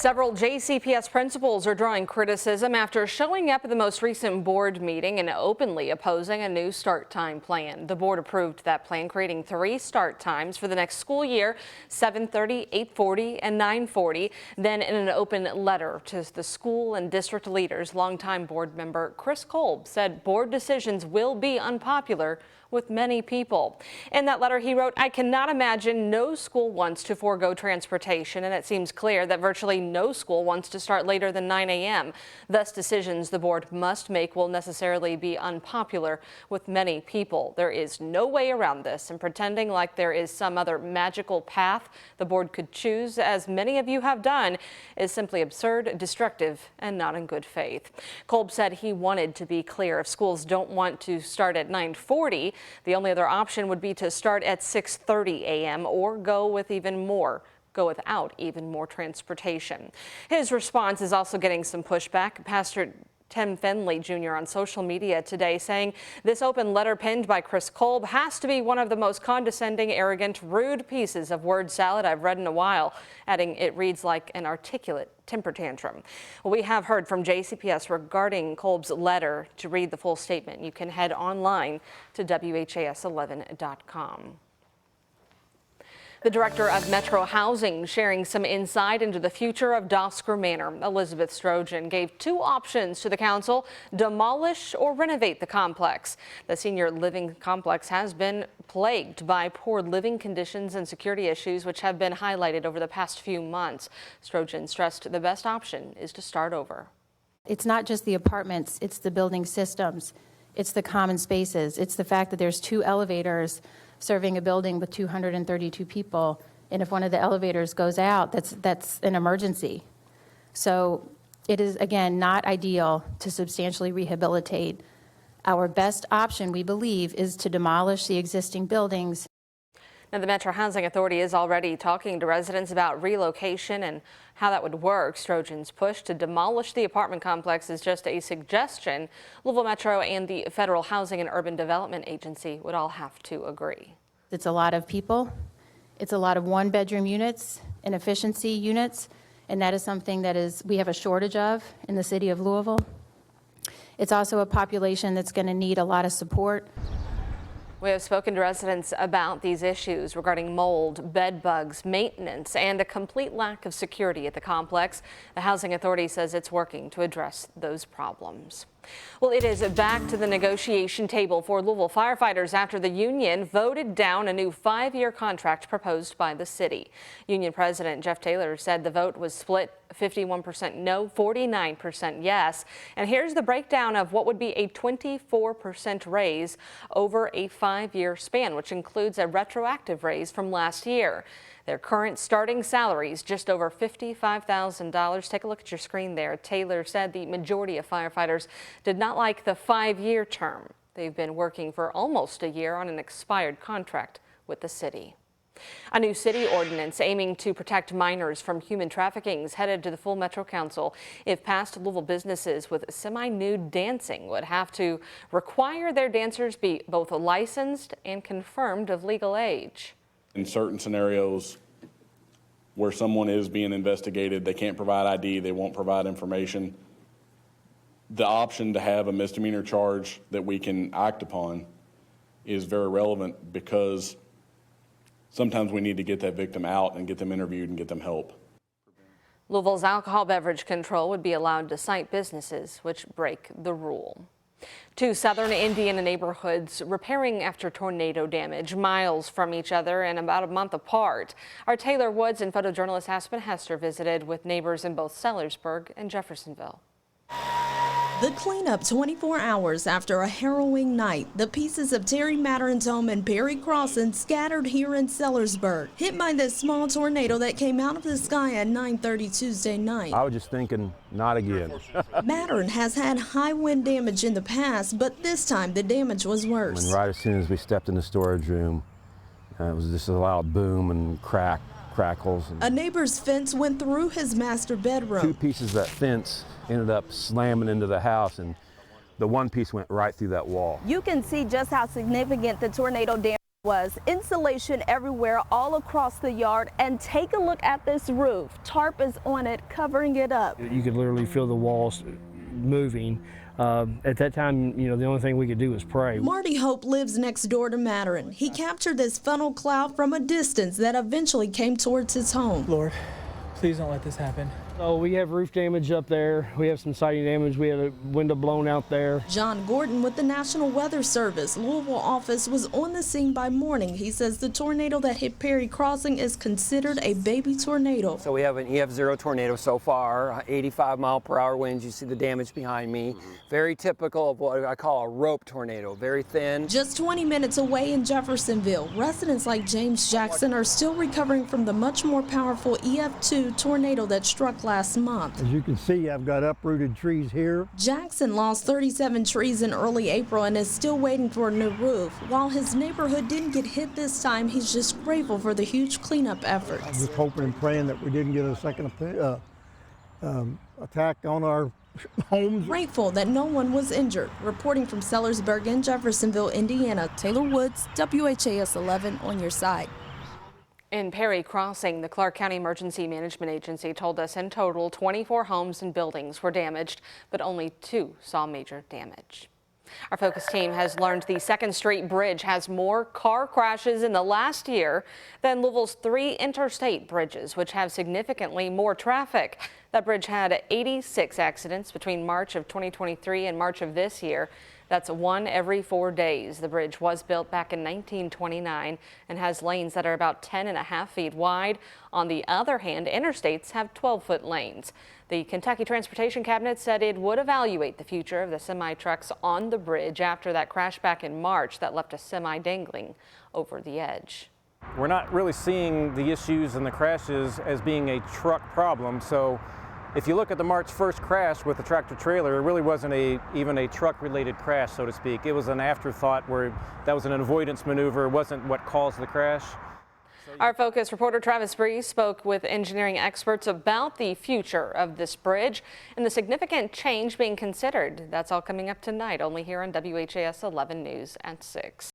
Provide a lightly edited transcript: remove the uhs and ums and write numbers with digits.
Several JCPS principals are drawing criticism after showing up at the most recent board meeting and openly opposing a new start time plan. The board approved that plan, creating 3 start times for the next school year: 7:30, 8:40, and 9:40. Then in an open letter to the school and district leaders, longtime board member Chris Kolb said board decisions will be unpopular with many people. In that letter, he wrote, "I cannot imagine no school wants to forego transportation, and it seems clear that virtually no school wants to start later than 9 a.m. Thus, decisions the board must make will necessarily be unpopular with many people. There is no way around this, and pretending like there is some other magical path the board could choose, as many of you have done, is simply absurd, destructive, and not in good faith." Kolb said he wanted to be clear. If schools don't want to start at 9:40, the only other option would be to start at 6:30 a.m. or go without even more transportation. His response is also getting some pushback. Pastor Tim Finley Jr. on social media today saying this open letter penned by Chris Kolb has to be one of the most condescending, arrogant, rude pieces of word salad I've read in a while, adding it reads like an articulate temper tantrum. We have heard from JCPS regarding Kolb's letter. To read the full statement, you can head online to WHAS11.com. The director of Metro Housing sharing some insight into the future of Dossar Manor. Elizabeth Strojan gave 2 options to the council: demolish or renovate the complex. The senior living complex has been plagued by poor living conditions and security issues, which have been highlighted over the past few months. Strojan stressed the best option is to start over. It's not just the apartments, it's the building systems, it's the common spaces, it's the fact that there's 2 elevators serving a building with 232 people, and if one of the elevators goes out, that's an emergency. So it is, again, not ideal to substantially rehabilitate. Our best option, we believe, is to demolish the existing buildings. Now, the Metro Housing Authority is already talking to residents about relocation and how that would work. Strojan's push to demolish the apartment complex is just a suggestion. Louisville Metro and the Federal Housing and Urban Development Agency would all have to agree. It's a lot of people. It's a lot of 1-bedroom units and efficiency units, and that is something that we have a shortage of in the city of Louisville. It's also a population that's going to need a lot of support. We have spoken to residents about these issues regarding mold, bed bugs, maintenance, and a complete lack of security at the complex. The Housing Authority says it's working to address those problems. Well, it is back to the negotiation table for Louisville firefighters after the union voted down a new 5-year contract proposed by the city. Union President Jeff Taylor said the vote was split 51% no, 49% yes. And here's the breakdown of what would be a 24% raise over a 5-year span, which includes a retroactive raise from last year. Their current starting salaries just over $55,000. Take a look at your screen there. Taylor said the majority of firefighters did not like the 5-year term. They've been working for almost a year on an expired contract with the city. A new city ordinance aiming to protect minors from human trafficking is headed to the full Metro Council. If passed, Louisville businesses with semi-nude dancing would have to require their dancers be both licensed and confirmed of legal age. In certain scenarios where someone is being investigated, they can't provide ID, they won't provide information. The option to have a misdemeanor charge that we can act upon is very relevant, because sometimes we need to get that victim out and get them interviewed and get them help. Louisville's alcohol beverage control would be allowed to cite businesses which break the rule. 2 southern Indiana neighborhoods repairing after tornado damage, miles from each other and about a month apart. Our Taylor Woods and photojournalist Aspen Hester visited with neighbors in both Sellersburg and Jeffersonville. The cleanup 24 hours after a harrowing night. The pieces of Terry Matter's home and Perry Crossan scattered here in Sellersburg, hit by this small tornado that came out of the sky at 9:30 Tuesday night. I was just thinking, not again. Matter has had high wind damage in the past, but this time the damage was worse. And right as soon as we stepped in the storage room, it was just a loud boom and crackles. A neighbor's fence went through his master bedroom. 2 pieces of that fence ended up slamming into the house, and the one piece went right through that wall. You can see just how significant the tornado damage Was insulation everywhere all across the yard, and take a look at this roof. Tarp is on it, covering it up. You could literally feel the walls moving. At that time, you know, the only thing we could do was pray. Marty Hope lives next door to Manor. He captured this funnel cloud from a distance that eventually came towards his home. Lord, please don't let this happen. So we have roof damage up there. We have some siding damage. We had a window blown out there. John Gordon with the National Weather Service Louisville office was on the scene by morning. He says the tornado that hit Perry Crossing is considered a baby tornado. So we have an EF0 tornado so far, 85-mile-per-hour winds. You see the damage behind me. Very typical of what I call a rope tornado, very thin. Just 20 minutes away in Jeffersonville, residents like James Jackson are still recovering from the much more powerful EF2 tornado that struck last month. As you can see, I've got uprooted trees here. Jackson lost 37 trees in early April and is still waiting for a new roof. While his neighborhood didn't get hit this time, he's just grateful for the huge cleanup efforts. I'm just hoping and praying that we didn't get a second attack on our homes. Grateful that no one was injured. Reporting from Sellersburg in Jeffersonville, Indiana, Taylor Woods, WHAS 11 on your side. In Perry Crossing, the Clark County Emergency Management Agency told us in total 24 homes and buildings were damaged, but only 2 saw major damage. Our Focus team has learned the 2nd Street Bridge has more car crashes in the last year than Louisville's 3 interstate bridges, which have significantly more traffic. That bridge had 86 accidents between March of 2023 and March of this year. That's 1 every 4 days. The bridge was built back in 1929 and has lanes that are about 10.5 feet wide. On the other hand, interstates have 12-foot lanes. The Kentucky Transportation Cabinet said it would evaluate the future of the semi-trucks on the bridge after that crash back in March that left a semi dangling over the edge. We're not really seeing the issues and the crashes as being a truck problem. So if you look at the March 1st crash with the tractor trailer, it really wasn't even a truck-related crash, so to speak. It was an afterthought where that was an avoidance maneuver. It wasn't what caused the crash. Our Focus reporter Travis Bree spoke with engineering experts about the future of this bridge and the significant change being considered. That's all coming up tonight, only here on WHAS 11 News at 6.